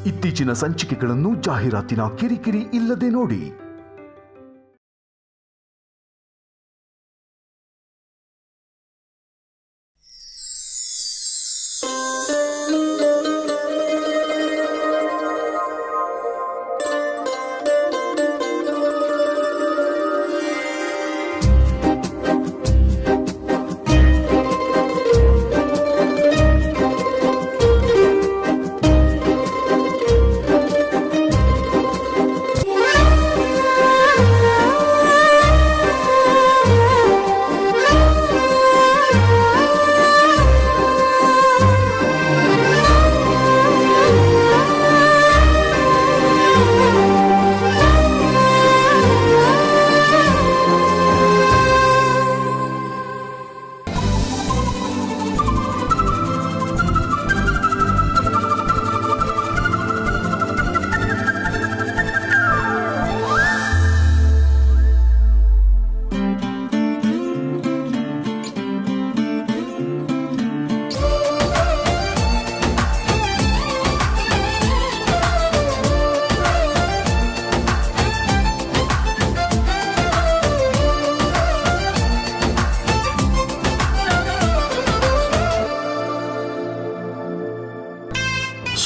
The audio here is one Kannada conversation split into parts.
ಇತ್ತೀಚಿನ ಸಂಚಿಕೆಗಳನ್ನು ಜಾಹೀರಾತಿನ ಕಿರಿಕಿರಿ ಇಲ್ಲದೆ ನೋಡಿ.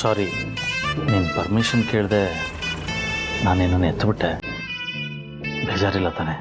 ಸಾರಿ, ನೀನು ಪರ್ಮಿಷನ್ ಕೇಳಿದೆ, ನಾನೇನನ್ನು ಎತ್ಬಿಟ್ಟೆ. ಬೇಜಾರಿಲ್ಲ ತಾನೆ?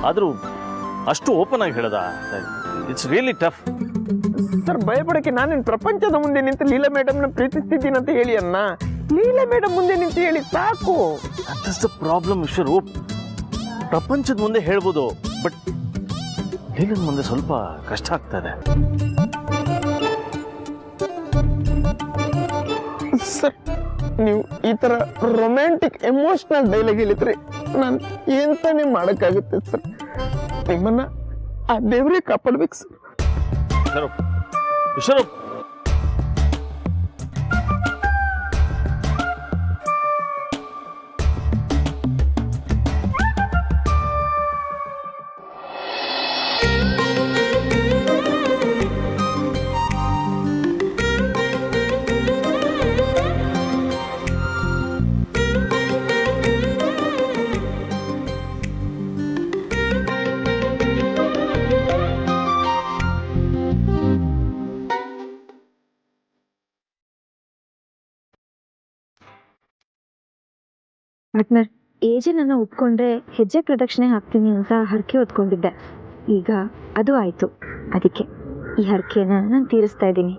ಆದರೂ ಅಷ್ಟು ಓಪನ್ ಆಗಿ ಹೇಳದ, ಇಟ್ಸ್ ರಿಯಲಿ ಟಫ್. ಸರ್, ಭಯಪಡಕ್ಕೆ ನಾನೇನು ಪ್ರಪಂಚದ ಮುಂದೆ ನಿಂತು ಲೀಲಾ ಮೇಡಮ್ನ ಪ್ರೀತಿಸ್ತಿದ್ದೀನಿ ಅಂತ ಹೇಳಿ ಅನ್ನ. ಲೀಲಾ ಮೇಡಮ್ ಮುಂದೆ ನಿಂತು ಹೇಳಿ ಸಾಕು. That is the problem Vishwaroop. ಪ್ರಪಂಚದ ಮುಂದೆ ಹೇಳ್ಬೋದು, ಬಟ್ ಲೀಲನ್ ಮುಂದೆ ಸ್ವಲ್ಪ ಕಷ್ಟ ಆಗ್ತದೆ. ಸರ್, ನೀವು ಈ ತರ ರೊಮ್ಯಾಂಟಿಕ್ ಎಮೋಷನಲ್ ಡೈಲಾಗ್ ಹೇಳಿದ್ರೆ ನಾನು ಎಂತಾನೆ ಮಾಡಕ್ಕಾಗುತ್ತೆ ಸರ್. ನಿಮ್ಮನ್ನ ಆ ದೇವ್ರೇ ಕಾಪಾಡ್ಬೇಕು ಸರ್. ವಿಶ್ವರೂಪ್, ಪಾರ್ಟ್ನರ್, ಏಜನನ್ನು ಒಪ್ಕೊಂಡ್ರೆ ಹೆಜ್ಜೆ ಪ್ರದಕ್ಷಿಣೆ ಹಾಕ್ತೀನಿ ಅಂತ ಹರಕೆ ಹೊತ್ಕೊಂಡಿದ್ದೆ. ಈಗ ಅದು ಆಯಿತು. ಅದಕ್ಕೆ ಈ ಹರಕೆನ ನಾನು ತೀರಿಸ್ತಾ ಇದ್ದೀನಿ.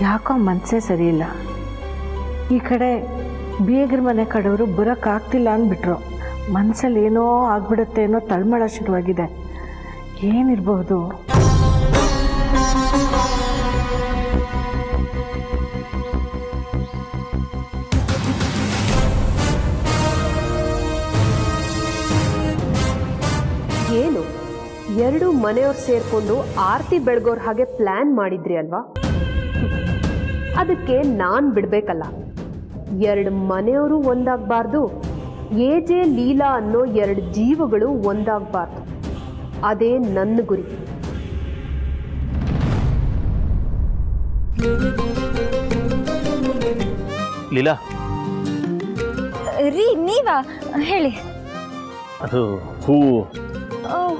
ಯಾಕೋ ಮನಸ್ಸೇ ಸರಿ ಇಲ್ಲ. ಈ ಕಡೆ ಬೀಗರ ಮನೆ ಕಡೆಯವರು ಬರೋಕ್ಕಾಗ್ತಿಲ್ಲ ಅಂದ್ಬಿಟ್ರು. ಮನಸ್ಸಲ್ಲಿ ಏನೋ ಆಗ್ಬಿಡುತ್ತೆ ಏನೋ ತಳ್ಮಳ ಶುರುವಾಗಿದೆ. ಏನಿರಬಹುದು? ಏನು ಎರಡು ಮನೆಯವ್ರು ಸೇರ್ಕೊಂಡು ಆರತಿ ಬೆಳಗೋರ್ ಹಾಗೆ ಪ್ಲಾನ್ ಮಾಡಿದ್ರಿ ಅಲ್ವಾ? ಅದಕ್ಕೆ ನಾನು ಬಿಡಬೇಕಲ್ಲ. 2 ಮನೆಯವರು ಒಂದಾಗಬಾರ್ದು, ಎಜೆ ಲೀಲಾ ಅನ್ನೋ 2 ಜೀವಗಳು ಒಂದಾಗಬಾರ್ದು. ಅದೇ ನನ್ನ ಗುರಿ. ಲೀಲಾ, ರೀ ನೀವಾ ಹೇಳಿ. ಅದು ಹೂವು.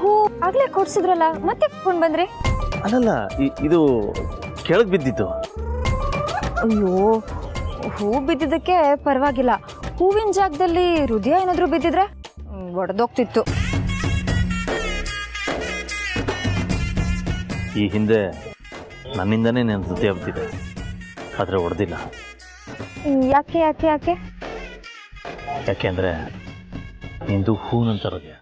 ಹೂ ಆಗ್ಲೇ ಕೊಡ್ಸಿದ್ರಲ್ಲ, ಮತ್ತೆ ಕೊಂಡು ಬಂದ್ರಿ? ಅಲ್ಲಲ್ಲ, ಇದು ಕೆಳಗೆ ಬಿದ್ದಿತ್ತು. ಅಯ್ಯೋ, ಹೂ ಬಿದ್ದಿದ್ದಕ್ಕೆ ಪರವಾಗಿಲ್ಲ. ಹೂವಿನ ಜಾಗದಲ್ಲಿ ಹೃದಯ ಏನಾದರೂ ಬಿದ್ದಿದ್ರೆ ಒಡೆದೋಗ್ತಿತ್ತು. ಈ ಹಿಂದೆ ನನ್ನಿಂದನೇ ನನ್ನ ಹೃದಯ ಬಿದ್ದಿದೆ, ಆದರೆ ಒಡೆದಿಲ್ಲ. ಯಾಕೆ ಯಾಕೆ ಯಾಕೆ? ಯಾಕೆಂದರೆ ನಿಂದು ಹೂನಂತ ಹೃದಯ.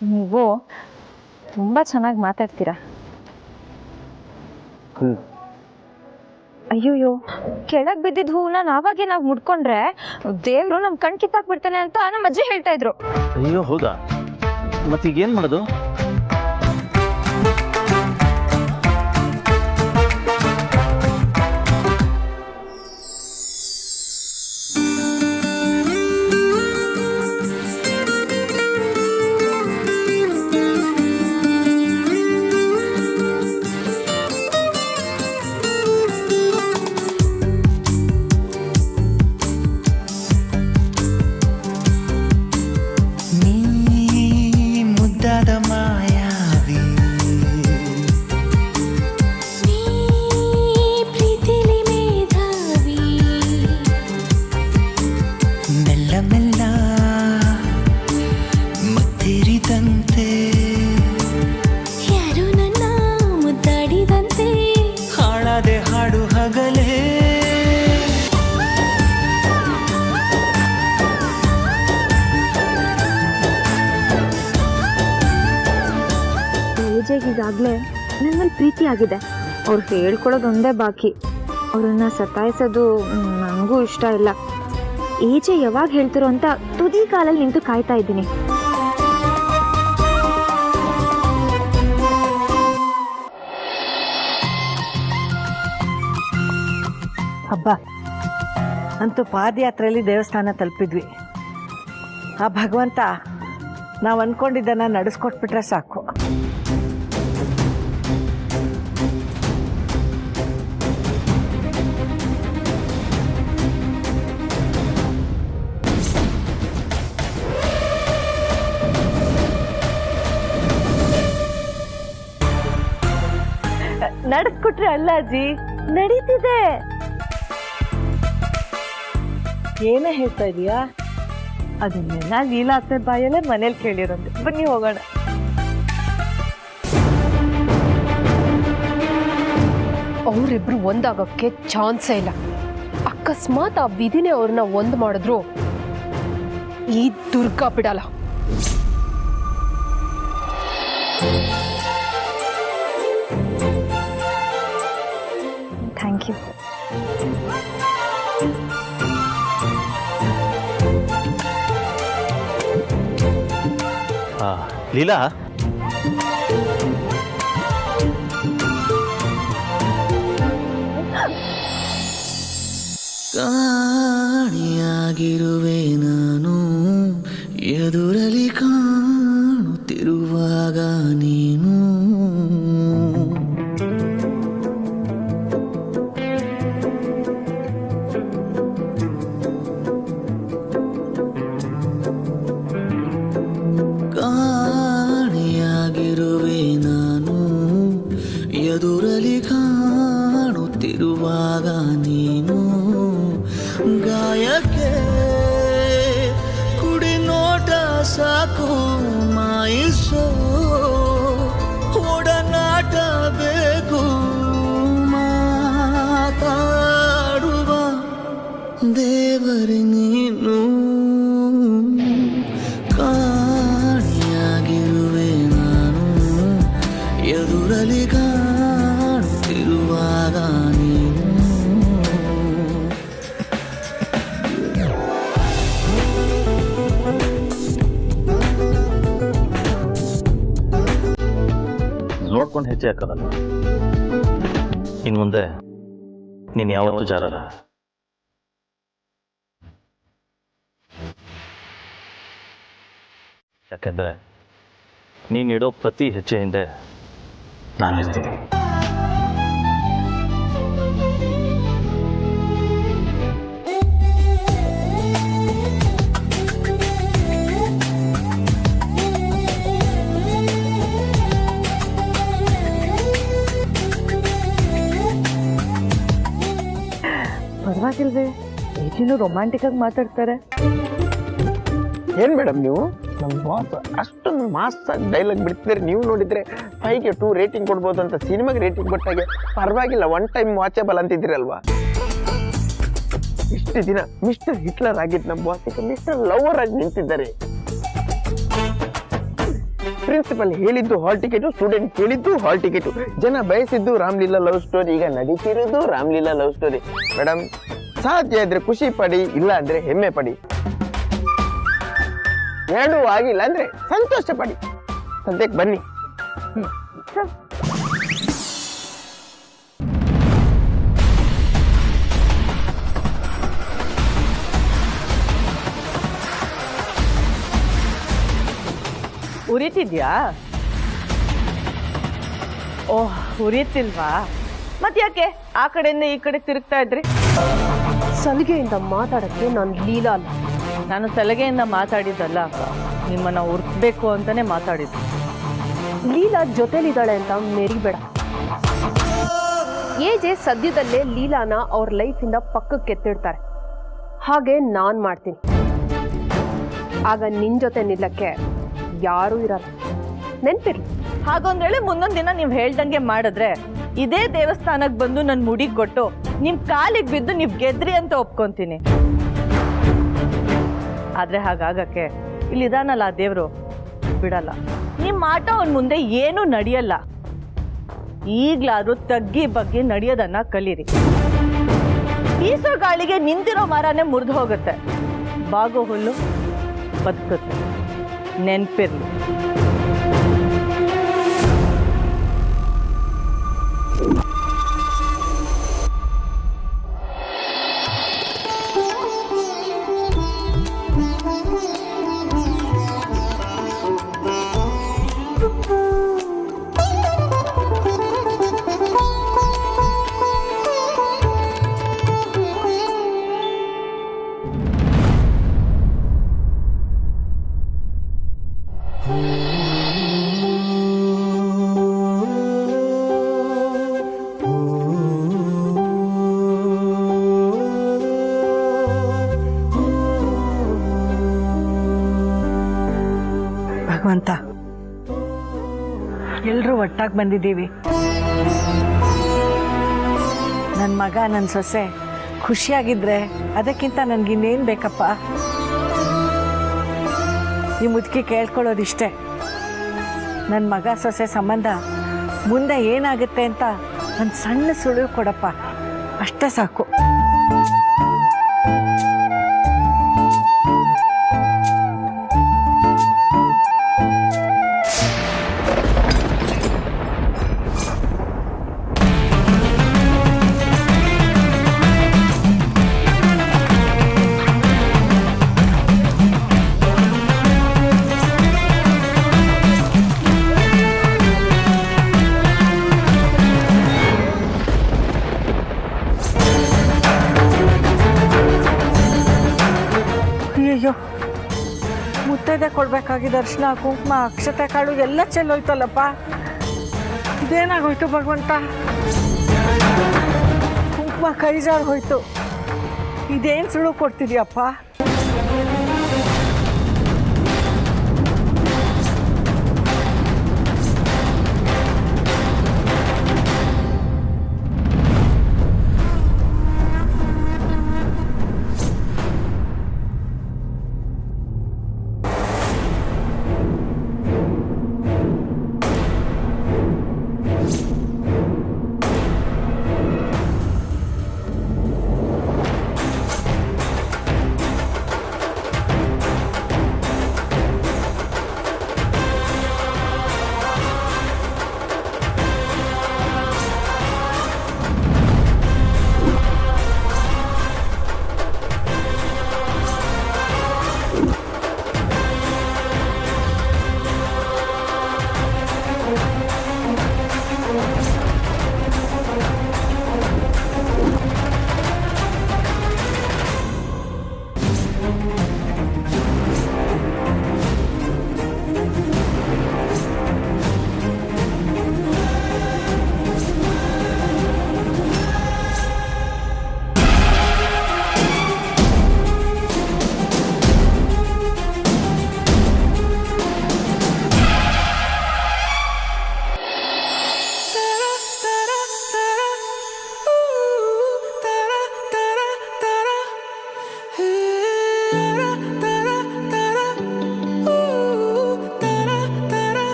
ನೀವು ತುಂಬ ಚೆನ್ನಾಗಿ ಮಾತಾಡ್ತೀರಾ. ಅಯ್ಯೋಯ್ಯೋ, ಕೆಳಗೆ ಬಿದ್ದಿದ್ದ ಹೂವನ್ನ ನಾವಾಗೆ ನಾವು ಮುಡ್ಕೊಂಡ್ರೆ ದೇವ್ರು ನಮ್ಮ ಕಣ್ ಕಿತ್ತಾಕ್ಬಿಡ್ತಾನೆ ಅಂತ ನಮ್ಮ ಅಜ್ಜಿ ಹೇಳ್ತಾ ಇದ್ರು. ಅಯ್ಯೋ ಹೌದಾ? ಮತ್ತೀಗೇನು ಮಾಡೋದು? ಈಗಾಗಲೇ ನನ್ನ ಮೇಲೆ ಪ್ರೀತಿ ಆಗಿದೆ. ಅವ್ರು ಹೇಳ್ಕೊಳ್ಳೋದು ಒಂದೇ ಬಾಕಿ. ಅವ್ರನ್ನ ಸತಾಯಿಸೋದು ನನಗೂ ಇಷ್ಟ ಇಲ್ಲ. ಏಜೆ ಯಾವಾಗ ಹೇಳ್ತಿರೋ ಅಂತ ತುದಿ ಕಾಲಲ್ಲಿ ನಿಂತು ಕಾಯ್ತಾ ಇದ್ದೀನಿ. ಹಬ್ಬ ಅಂತೂ ಪಾದಯಾತ್ರೆಯಲ್ಲಿ ದೇವಸ್ಥಾನ ತಲುಪಿದ್ವಿ. ಆ ಭಗವಂತ ನಾವು ಅಂದ್ಕೊಂಡಿದ್ದನ್ನು ನಡೆಸ್ಕೊಟ್ಬಿಟ್ರೆ ಸಾಕು. ನಡೆಸ್ಕೊಟ್ರೆ ಅಲ್ಲ ಅಜ್ಜಿ, ನಡೀತಿದೆ. ಏನೇ ಹೇಳ್ತಾ ಇದೀಯಾ? ಅದನ್ನೆಲ್ಲ ಲೀಲಾ ಅತ್ತೆ ಬಾಯಲ್ಲೇ ಮನೇಲಿ ಕೇಳಿರೋದು. ಬನ್ನಿ ಹೋಗೋಣ. ಅವರಿಬ್ರು ಒಂದಾಗಕ್ಕೆ ಚಾನ್ಸೇ ಇಲ್ಲ. ಅಕಸ್ಮಾತ್ ಆ ವಿಧಿನೇ ಅವ್ರನ್ನ ಒಂದು ಮಾಡಿದ್ರು ಈ ದುರ್ಗಾ ಬಿಡಲ್ಲ. Thank you. ಲೀಲಾ, ಕಾಣಿಯಾಗಿರುವೆ ನಾನು ಎದುರಲಿ ಕಾಣುತ್ತಿರುವಾಗ ನೀನು ಕಾಣಿಯಾಗಿರುವೆ ನಾನು ಎದುರಲಿ ಕಾಣುತ್ತಿರುವಾಗ ನೀನು ಗಾಯಕ್ಕೆ ಕುಡಿ ನೋಟ ಸಾಕು ಮಾಯಿಸೋ ಒಡನಾಟ ಬೇಕು ಮಾತಾಡುವ ದೇವರೇ ನೀನು ಕಾಣಿಯಾಗಿರುವೆ ನಾನು ಎದುರಲಿ ಕಾಣುತ್ತಿರುವಾಗ ನೀನು ನೋಡ್ಕೊಂಡು ಹೆಜ್ಜೆ ಹಾಕೋದಲ್ಲ. ಇನ್ನು ಮುಂದೆ ನೀನು ಯಾವತ್ತೂ ಜಾರಲ್ಲ. ಯಾಕೆಂದರೆ ನೀನಿಡೋ ಪ್ರತಿ ಹೆಜ್ಜೆ ಹಿಂದೆ ನಾನು ಇರ್ತೀನಿ. ಪರವಾಗಿಲ್ವೇ, ಏಜಿನೂ ರೊಮ್ಯಾಂಟಿಕ್ ಆಗಿ ಮಾತಾಡ್ತಾರೆ. ಏನ್ ಮೇಡಮ್ ನೀವು ನಮ್ಮ ಬಾಸ್ ಅಷ್ಟೊಂದು ಮಾಸ್ ಡೈಲಾಗ್ ಬಿಡ್ತಿದ್ರೆ ನೀವು ನೋಡಿದ್ರೆ 5ಗೆ 2 ರೇಟಿಂಗ್ ಕೊಡ್ಬೋದು ಅಂತ ಸಿನಿಮಾಗೆ ರೇಟಿಂಗ್ ಕೊಟ್ಟಾಗೆ ಪರವಾಗಿಲ್ಲ, 1 ಟೈಮ್ ವಾಚಬಲ್ ಅಂತಿದ್ದೀರಲ್ವಾ. ಇಷ್ಟು ದಿನ ಮಿಸ್ಟರ್ ಹಿಟ್ಲರ್ ಆಗಿದ್ದು ನಮ್ಮ ಬಾಸ್ ಈಗ ಮಿಸ್ಟರ್ ಲವರ್ ಆಗಿ ನಿಂತಿದ್ದಾರೆ. ಪ್ರಿನ್ಸಿಪಲ್ ಹೇಳಿದ್ದು ಹಾಲ್ ಟಿಕೆಟು, ಸ್ಟೂಡೆಂಟ್ ಕೇಳಿದ್ದು ಹಾಲ್ ಟಿಕೆಟು, ಜನ ಬಯಸಿದ್ದು ರಾಮ್ಲೀಲಾ ಲವ್ ಸ್ಟೋರಿ, ಈಗ ನಡೀತಿರೋದು ರಾಮ್ಲೀಲಾ ಲವ್ ಸ್ಟೋರಿ. ಮೇಡಮ್ ಸಾಧ್ಯ ಇದ್ರೆ ಖುಷಿ ಪಡಿ, ಇಲ್ಲ ಅಂದ್ರೆ ಹೆಮ್ಮೆ ಪಡಿ. ಎರಡೂ ಆಗಿಲ್ಲ ಅಂದ್ರೆ ಸಂತೋಷ ಪಡಿ. ಸದ್ಯಕ್ಕೆ ಬನ್ನಿ. ಉರಿತಿದ್ಯಾ? ಓಹ್, ಉರಿತಿಲ್ವಾ? ಮತ್ ಯಾಕೆ ಆ ಕಡೆಯಿಂದ ಈ ಕಡೆ ತಿರುಗ್ತಾ ಇದ್ರಿ? ಸಲಿಗೆಯಿಂದ ಮಾತಾಡಕ್ಕೆ ನಾನು ಲೀಲಾ ಅಲ್ಲ. ನಾನು ಸಲಗೆಯಿಂದ ಮಾತಾಡಿದ್ದಲ್ಲ, ನಿಮ್ಮನ್ನ ಉರ್ಸ್ಬೇಕು ಅಂತಾನೆ ಮಾತಾಡಿದ್ದು. ಲೀಲಾ ಜೊತೆಲಿದ್ದಾಳೆ ಅಂತ ಮೆರಿಬೇಡ. ಏಜೆ ಸದ್ಯದಲ್ಲೇ ಲೀಲಾನ ಅವ್ರ ಲೈಫಿಂದ ಪಕ್ಕಕ್ಕೆ ಎತ್ತಿಡ್ತಾರೆ. ಹಾಗೆ ನಾನ್ ಮಾಡ್ತೀನಿ. ಆಗ ನಿನ್ ಜೊತೆ ನಿಲ್ಲಕ್ಕೆ ಯಾರೂ ಇರಲ್ಲ, ನೆನ್ಪಿರ್ಲಿ. ಹಾಗೊಂದೇಳೆ ಮುಂದೊಂದ್ ದಿನ ನೀವ್ ಹೇಳ್ದಂಗೆ ಮಾಡಿದ್ರೆ ಇದೇ ದೇವಸ್ಥಾನಕ್ಕೆ ಬಂದು ನನ್ ಮುಡಿಗ್ ಕೊಟ್ಟು ನಿಮ್ ಕಾಲಿಗೆ ಬಿದ್ದು ನೀವ್ ಗೆದ್ರಿ ಅಂತ ಒಪ್ಕೊಂತೀನಿ. ಆದ್ರೆ ಹಾಗಾಗಕ್ಕೆ ಇಲ್ಲಿದಾನಲ್ಲ ಆ ದೇವ್ರು, ಬಿಡಲ್ಲ. ನಿಮ್ ಆಟ ಅವನ್ ಮುಂದೆ ಏನೂ ನಡೆಯಲ್ಲ. ಈಗ್ಲಾದ್ರೂ ತಗ್ಗಿ ಬಗ್ಗಿ ನಡೆಯೋದನ್ನ ಕಲೀರಿ. ಬೀಸೋ ಗಾಳಿಗೆ ನಿಂತಿರೋ ಮರನೇ ಮುರಿದು ಹೋಗುತ್ತೆ, ಬಾಗೋ ಹುಲ್ಲು ಬದುಕುತ್ತೆ. ನೆನ್ಪಿರ್ಲಿ. ಭಗವಂತ, ಎಲ್ರೂ ಒಟ್ಟಾಗಿ ಬಂದಿದ್ದೀವಿ. ನನ್ನ ಮಗ ನನ್ನ ಸೊಸೆ ಖುಷಿಯಾಗಿದ್ರೆ ಅದಕ್ಕಿಂತ ನನಗಿನ್ನೇನು ಬೇಕಪ್ಪ? ಈ ಮುದುಕಿ ಕೇಳ್ಕೊಳ್ಳೋದಿಷ್ಟೇ, ನನ್ನ ಮಗ ಸೊಸೆ ಸಂಬಂಧ ಮುಂದೆ ಏನಾಗುತ್ತೆ ಅಂತ ಒಂದು ಸಣ್ಣ ಸುಳಿವು ಕೊಡಪ್ಪ, ಅಷ್ಟೇ ಸಾಕು. ಅಯ್ಯೋ, ಮುತ್ತೈದೆ ಕೊಡ್ಬೇಕಾಗಿದ್ದ ಅರ್ಶಿನ ಕುಂಕುಮ ಅಕ್ಷತೆ ಕಾಳು ಎಲ್ಲ ಚೆಲ್ಲೋಯ್ತಲ್ಲಪ್ಪ. ಇದೇನಾಗೋಯ್ತು ಭಗವಂತ? ಕುಂಕುಮ ಕೈ ಜಾರ್ ಹೋಯ್ತು. ಇದೇನು ಸುಳು ಕೊಡ್ತಿದ್ಯಪ್ಪ?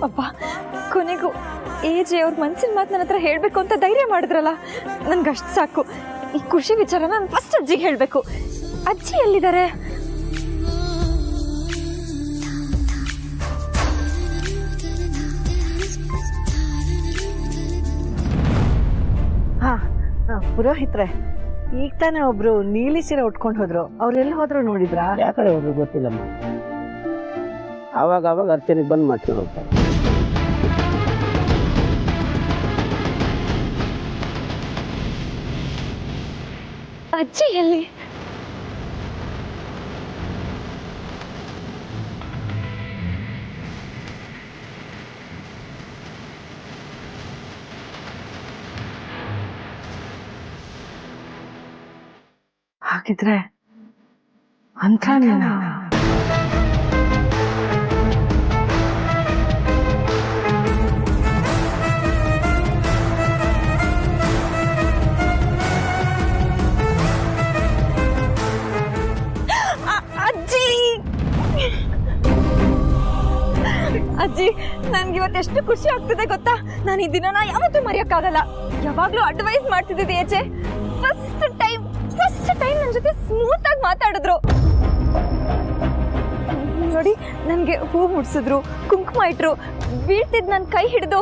ಅಪ್ಪ ಕೊನೆಗೂ ಏಜೆ ಅವ್ರ ಮನ್ಸಿನ ಮಾತು ನನ್ನ ಹತ್ರ ಹೇಳಬೇಕು ಅಂತ ಧೈರ್ಯ ಮಾಡಿದ್ರಲ್ಲ, ನನ್ಗಷ್ಟು ಸಾಕು. ಈ ಖುಷಿ ವಿಚಾರ ನಾನು ಫಸ್ಟ್ ಅಜ್ಜಿಗೆ ಹೇಳಬೇಕು. ಅಜ್ಜಿ ಎಲ್ಲಿದ್ದಾರೆ? ಹಾ ಪುರೋಹಿತ್ರೆ, ಈಗ ತಾನೇ ಒಬ್ರು ನೀಲಿ ಸೀರೆ ಉಟ್ಕೊಂಡು ಹೋದ್ರು, ಅವ್ರೆಲ್ಲ ಹೋದ್ರು ನೋಡಿದ್ರಾ? ಯಾವ ಕಡೆ ಹೋದ್ರು ಗೊತ್ತಿಲ್ಲಮ್ಮ. ಅವಾಗ ಅರ್ಚನೆಗೆ ಬಂದ್ ಮಾಡ್ಕೊಂಡು ಹೋಗ್ತಾರೆ. ಅಜ್ಜಿ ಎಲ್ಲಿ? ಹಾಗಿದ್ರೆ ಅಂತಾನೇನಾ? ಅಜ್ಜಿ, ನನ್ಗೆ ಇವತ್ತೆಷ್ಟು ಖುಷಿ ಆಗ್ತಿದೆ ಗೊತ್ತಾ? ನಾನು ಈ ದಿನನ ಯಾವತ್ತೂ ಮರೆಯಕ್ಕಾಗಲ್ಲ. ಯಾವಾಗ್ಲೂ ಅಡ್ವೈಸ್ ಮಾಡ್ತಿದ್ದೆ ಏಜೆ. ಫಸ್ಟ್ ಟೈಮ್ ನನ್ನ ಜೊತೆ ಸ್ಮೂತ್ ಆಗಿ ಮಾತಾಡಿದ್ರು ನೋಡಿ. ನನ್ಗೆ ಹೂ ಮುಡ್ಸಿದ್ರು, ಕುಂಕುಮ ಇಟ್ರು, ಬೀಳ್ತಿದ್ ನನ್ನ ಕೈ ಹಿಡಿದು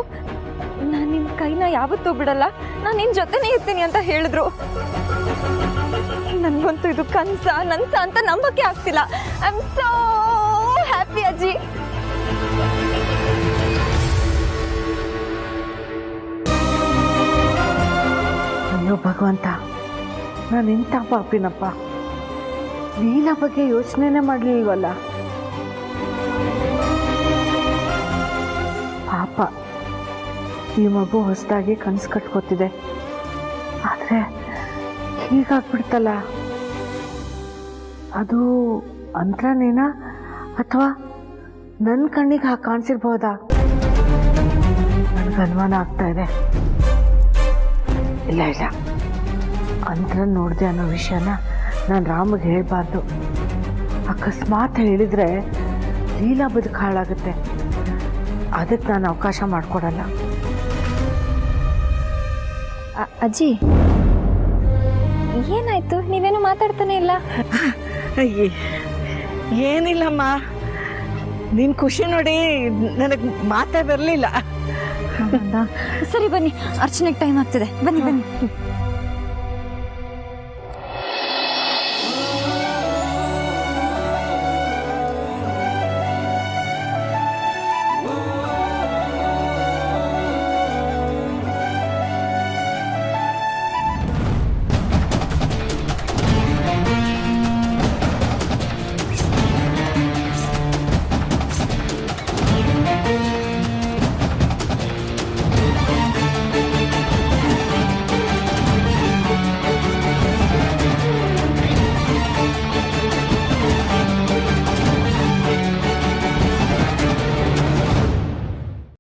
ನಾನು ನಿಮ್ ಕೈನ ಯಾವತ್ತೂ ಬಿಡಲ್ಲ, ನಾನು ನಿನ್ ಜೊತೆನೇ ಇರ್ತೀನಿ ಅಂತ ಹೇಳಿದ್ರು. ನನ್ಗಂತೂ ಇದು ಕನ್ಸ ಅಂತ ನಂಬಕ್ಕೆ ಆಗ್ತಿಲ್ಲ. ಐ ಆಮ್ ಸೋ ಹ್ಯಾಪಿ ಅಜ್ಜಿ. ಅಯ್ಯೋ ಭಗವಂತ, ನಾನು ಎಂಥ ಪಾಪಿನಪ್ಪ, ಲೀಲಾ ಬಗ್ಗೆ ಯೋಚನೆನೇ ಮಾಡಲಿಲ್ವಲ್ಲ. ಪಾಪ, ಈ ಮಗು ಹೊಸದಾಗಿ ಕನಸು ಕಟ್ಕೋತಿದೆ, ಆದರೆ ಹೀಗಾಗ್ಬಿಡ್ತಲ್ಲ. ಅದು ಅಂತರನೇನಾ ಅಥವಾ ನನ್ನ ಕಣ್ಣಿಗೆ ಹಾಗೆ ಕಾಣಿಸಿರ್ಬೋದಾ? ನನಗೆ ಅನುಮಾನ ಆಗ್ತಾ ಇದೆ. ಇಲ್ಲ ಅಂತರ ನೋಡಿದೆ ಅನ್ನೋ ವಿಷಯನ ನಾನು ರಾಮಗೆ ಹೇಳಬಾರ್ದು. ಅಕಸ್ಮಾತ್ ಹೇಳಿದರೆ ಲೀಲಾ ಬದುಕು ಹಾಳಾಗುತ್ತೆ. ಅದಕ್ಕೆ ನಾನು ಅವಕಾಶ ಮಾಡಿಕೊಡಲ್ಲ. ಅಜ್ಜಿ, ಏನಾಯ್ತು? ನೀವೇನು ಮಾತಾಡ್ತಾನೆ ಇಲ್ಲ. ಏನಿಲ್ಲಮ್ಮ, ನಿನ್ ಖುಷಿ ನೋಡಿ ನನಗೆ ಮಾತೇ ಬರಲಿಲ್ಲ. ಸರಿ ಬನ್ನಿ, ಅರ್ಚನೆಗೆ ಟೈಮ್ ಆಗ್ತಿದೆ. ಬನ್ನಿ.